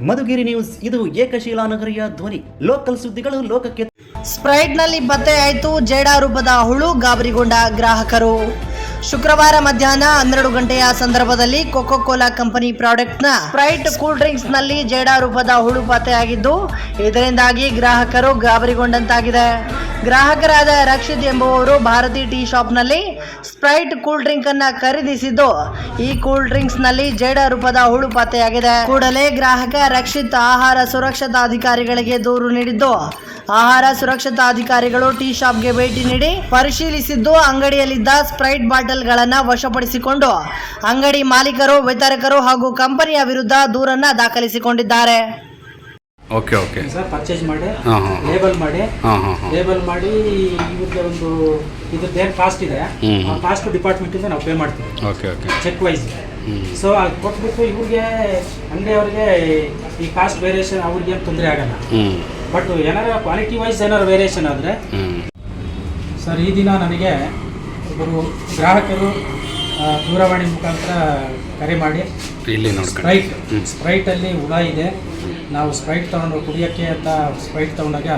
Madhugiri news, ಇದು ಏಕಶೀಲಾ ನಗರಿಯ ಧ್ವನಿ. Local ಸುದ್ದಿಗಳು ಲೋಕಕ್ಕೆ. ಸ್ಪ್ರೈಟ್ನಲ್ಲಿ ಪತ್ತೆಯಾಯಿತು ಜೇಡಾ ರೂಪದ ಹುಳು, ಗಾಬರಿಗೊಂಡ ಗ್ರಾಹಕರು. ಶುಕ್ರವಾರ ಮಧ್ಯಾಹ್ನ 12 ಗಂಟೆಯ ಸಂದರ್ಭದಲ್ಲಿ ಕೋಕೋ ಕೋಲಾ ಕಂಪನಿ ಪ್ರಾಡಕ್ಟ್ನ ಸ್ಪ್ರೈಟ್ ಕೂಲ್ ಡ್ರಿಂಕ್ಸ್ ನಲ್ಲಿ ಜೇಡಾ ರೂಪದ ಹುಳು ಪತ್ತೆಯಾಗಿದ್ದು, ಇದರಿಂದಾಗಿ ಗ್ರಾಹಕರು ಗಾಬರಿಗೊಂಡಂತಾಗಿದೆ. ಗ್ರಾಹಕರಾದ ರಕ್ಷಿತ್ ಎಂಬುವವರು ಭಾರತಿ ಟೀ ಶಾಪ್ನಲ್ಲಿ ಸ್ಪ್ರೈಟ್ ಕೂಲ್ ಡ್ರಿಂಕ್ ಅನ್ನ ಖರೀದಿಸಿದ್ದು, ಈ ಕೂಲ್ ಡ್ರಿಂಕ್ಸ್ ನಲ್ಲಿ ಜೇಡಾ ರೂಪದ ಹುಳು ಪತ್ತೆಯಾಗಿದೆ. ಕೂಡಲೇ ಗ್ರಾಹಕ ರಕ್ಷಿತ್ ಆಹಾರ ಸುರಕ್ಷತಾ ಅಧಿಕಾರಿಗಳಿಗೆ ದೂರು ನೀಡಿದ್ದು, ಆಹಾರ ಸುರಕ್ಷತಾ ಅಧಿಕಾರಿಗಳು ಟೀ ಶಾಪ್ಗೆ ಭೇಟಿ ನೀಡಿ ಪರಿಶೀಲಿಸಿದ್ದು, ಅಂಗಡಿಯಲ್ಲಿದ್ದ ಸ್ಪ್ರೈಟ್ ಬಾಟಲ್ಗಳನ್ನು ವಶಪಡಿಸಿಕೊಂಡು ಅಂಗಡಿ ಮಾಲೀಕರು, ವಿತರಕರು ಹಾಗೂ ಕಂಪನಿಯ ವಿರುದ್ಧ ದೂರನ್ನ ದಾಖಲಿಸಿಕೊಂಡಿದ್ದಾರೆ. ಓಕೆ ಓಕೆ ಸರ್, ಪರ್ಚೇಸ್ ಮಾಡಿ ಲೇಬಲ್ ಮಾಡಿ ಇವ್ರಿಗೆ ಒಂದು ಇದ್ರದ್ದು ಏನು ಕಾಸ್ಟ್ ಇದೆ ಆ ಕಾಸ್ಟ್ ಡಿಪಾರ್ಟ್ಮೆಂಟಿಂದ ನಾವು ಪೇ ಮಾಡ್ತೀವಿ. Okay okay cheque wise. So ಅದು ಕೊಟ್ಬಿಟ್ಟು ಇವ್ರಿಗೆ ಅಂಗಡಿಯವ್ರಿಗೆ ಈ ಕಾಸ್ಟ್ ವೇರಿಯೇಷನ್ ಅವ್ರಿಗೆ ಏನು ತೊಂದರೆ ಆಗಲ್ಲ. ಬಟ್ ಏನಾರ ಕ್ವಾಲಿಟಿ ವೈಸ್ ಏನಾರು ವೇರಿಯೇಷನ್ ಆದರೆ ಸರ್, ಈ ದಿನ ನನಗೆ ಒಬ್ಬರು ಗ್ರಾಹಕರು ದೂರವಾಣಿ ಮುಖಾಂತರ ಕರೆ ಮಾಡಿ ಇಲ್ಲಿ ಸ್ಪ್ರೈಟಲ್ಲಿ ಹುಳ ಇದೆ, ನಾವು ಸ್ಪ್ರೈಟ್ ತೊಗೊಂಡು ಕುಡಿಯೋಕ್ಕೆ ಅಂತ ಸ್ಪ್ರೈಟ್ ತೊಗೊಂಡಾಗ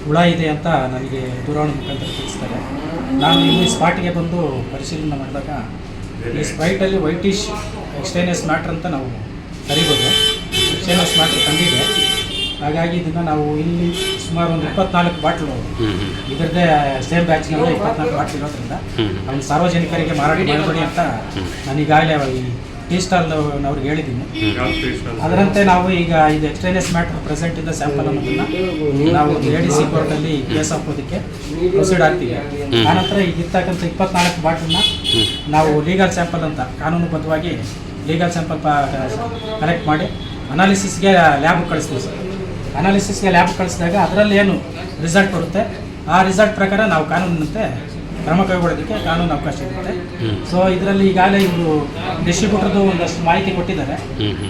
ಹುಳ ಇದೆ ಅಂತ ನನಗೆ ದೂರವಾಣಿ ಮುಖಾಂತರ ತಿಳಿಸ್ತಾರೆ. ನಾನು ಇಲ್ಲಿ ಸ್ಪಾಟಿಗೆ ಬಂದು ಪರಿಶೀಲನೆ ಮಾಡಿದಾಗ ಈ ಸ್ಪ್ರೈಟಲ್ಲಿ ವೈಟಿಶ್ ಎಕ್ಸ್ಟೇನಿಯಸ್ ಮ್ಯಾಟ್ರ್ ಅಂತ ನಾವು ಕರಿಬೋದು. ಎಕ್ಸ್ಟೇನಿಯಸ್ ಮ್ಯಾಟ್ರ್ ಕಂಡಿದೆ. ಹಾಗಾಗಿ ಇದನ್ನು ನಾವು ಇಲ್ಲಿ ಸುಮಾರು ಒಂದು 24 ಬಾಟ್ಲು ಇದರದ್ದೇ ಸೇಮ್ ಬ್ಯಾಚ್ನಲ್ಲಿ 24 ಬಾಟ್ಲು ಇರೋದ್ರಿಂದ ಅವ್ನು ಸಾರ್ವಜನಿಕರಿಗೆ ಮಾರಾಟ ಮಾಡಬೇಡಿ ಅಂತ ನಾನು ಈಗಾಗಲೇ ಈ ಟೀ ಸ್ಟಾಲ್ನವ್ರಿಗೆ ಹೇಳಿದ್ದೀನಿ. ಅದರಂತೆ ನಾವು ಈಗ ಇದು ಎಕ್ಸ್ಟೇನಿಯಸ್ ಮ್ಯಾಟ್ರ್ ಪ್ರೆಸೆಂಟ್ ಇದ್ದ ಸ್ಯಾಂಪಲ್ ಅನ್ನೋದನ್ನು ನಾವು ADC ಕೋರ್ಟಲ್ಲಿ ಕೇಸ್ ಹಾಕೋದಕ್ಕೆ ಪ್ರೊಸೀಡ್ ಆಗ್ತೀವಿ. ಆನಂತರ ಈಗಿರ್ತಕ್ಕಂಥ 24 ಬಾಟ್ಲನ್ನ ನಾವು ಲೀಗಲ್ ಸ್ಯಾಂಪಲ್ ಅಂತ ಕಾನೂನುಬದ್ಧವಾಗಿ ಲೀಗಲ್ ಸ್ಯಾಂಪಲ್ ಕಲೆಕ್ಟ್ ಮಾಡಿ ಅನಾಲಿಸಿಸ್ಗೆ ಲ್ಯಾಬ್ ಕಳಿಸ್ತೀವಿ ಸರ್. ಅನಾಲಿಸಿಸ್ಗೆ ಲ್ಯಾಬ್ ಕಳಿಸಿದಾಗ ಅದರಲ್ಲಿ ಏನು ರಿಸಲ್ಟ್ ಬರುತ್ತೆ ಆ ರಿಸಲ್ಟ್ ಪ್ರಕಾರ ನಾವು ಕಾನೂನಿನಂತೆ ಕ್ರಮ ಕೈಗೊಳ್ಳೋದಕ್ಕೆ ಕಾನೂನು ಅವಕಾಶ ಇರುತ್ತೆ. ಸೊ ಇದರಲ್ಲಿ ಈಗಾಗಲೇ ಇವರು ಡಿಸ್ಟ್ರಿಬ್ಯೂಟರ್ದು ಒಂದಷ್ಟು ಮಾಹಿತಿ ಕೊಟ್ಟಿದ್ದಾರೆ.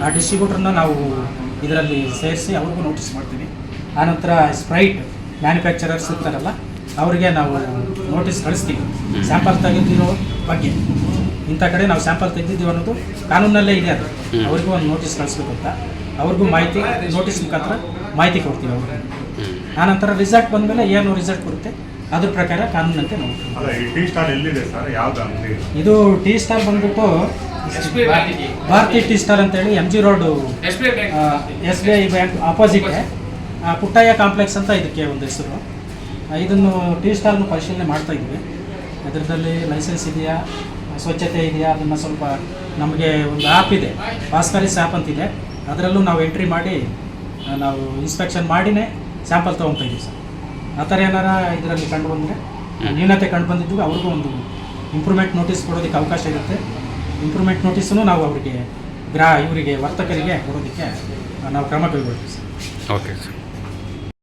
ಆ ಡಿಸ್ಟ್ರಿಬ್ಯೂಟರ್ನ ನಾವು ಇದರಲ್ಲಿ ಸೇರಿಸಿ ಅವ್ರಿಗೂ ನೋಟಿಸ್ ಮಾಡ್ತೀವಿ. ಆನಂತರ ಸ್ಪ್ರೈಟ್ ಮ್ಯಾನುಫ್ಯಾಕ್ಚರರ್ಸ್ ಇರ್ತಾರಲ್ಲ ಅವರಿಗೆ ನಾವು ನೋಟಿಸ್ ಕಳಿಸ್ತೀವಿ. ಸ್ಯಾಂಪಲ್ ತೆಗೆದಿರೋ ಬಗ್ಗೆ ಇಂಥ ಕಡೆ ನಾವು ಸ್ಯಾಂಪಲ್ ತೆಗೆದಿದ್ದೀವಿ ಅನ್ನೋದು ಕಾನೂನಲ್ಲೇ ಇದೆ. ಅದು ಅವ್ರಿಗೂ ಒಂದು ನೋಟಿಸ್ ಕಳಿಸ್ಬೇಕು ಅಂತ ಅವ್ರಿಗೂ ಮಾಹಿತಿ ನೋಟಿಸ್ ಮುಖಾಂತರ ಮಾಹಿತಿ ಕೊಡ್ತೀವಿ ಅವ್ರಿಗೆ. ಆನಂತರ ರಿಸಲ್ಟ್ ಬಂದಮೇಲೆ ಏನು ರಿಸಲ್ಟ್ ಬರುತ್ತೆ ಅದ್ರ ಪ್ರಕಾರ ಕಾನೂನಂತೆ ನಾವು. ಇದು ಟೀ ಸ್ಟಾಲ್ ಬಂದ್ಬಿಟ್ಟು ಭಾರತಿ ಟೀ ಸ್ಟಾಲ್ ಅಂತೇಳಿ MG road SBI bank opposite Puttaiah complex ಅಂತ ಇದಕ್ಕೆ ಒಂದು ಹೆಸರು. ಇದನ್ನು ಟೀ ಸ್ಟಾಲ್ನ ಪರಿಶೀಲನೆ ಮಾಡ್ತಾ ಇದ್ವಿ. ಅದರಲ್ಲಿ ಲೈಸೆನ್ಸ್ ಇದೆಯಾ, ಸ್ವಚ್ಛತೆ ಇದೆಯಾ, ಅದನ್ನು ಸ್ವಲ್ಪ ನಮಗೆ ಒಂದು ಆ್ಯಪ್ ಇದೆ, ಭಾಸ್ಕರಿಸ್ ಆ್ಯಪ್ ಅಂತಿದೆ, ಅದರಲ್ಲೂ ನಾವು ಎಂಟ್ರಿ ಮಾಡಿ ನಾವು ಇನ್ಸ್ಪೆಕ್ಷನ್ ಮಾಡಿನೇ ಸ್ಯಾಂಪಲ್ ತೊಗೊತಾ ಇದ್ದೀವಿ ಸರ್. ಆ ಥರ ಏನಾರ ಇದರಲ್ಲಿ ಕಂಡು ಬಂದರೆ ನ್ಯೂನತೆ ಕಂಡು ಬಂದಿದ್ದು ಅವ್ರಿಗೂ ಒಂದು ಇಂಪ್ರೂವ್ಮೆಂಟ್ ನೋಟಿಸ್ ಕೊಡೋದಕ್ಕೆ ಅವಕಾಶ ಇರುತ್ತೆ. ಇಂಪ್ರೂವ್ಮೆಂಟ್ ನೋಟಿಸನ್ನು ನಾವು ಅವರಿಗೆ ಇವರಿಗೆ ವರ್ತಕರಿಗೆ ಕೊಡೋದಕ್ಕೆ ನಾವು ಕ್ರಮ ಕೈಗೊಳ್ತೀವಿ ಸರ್. Okay sir.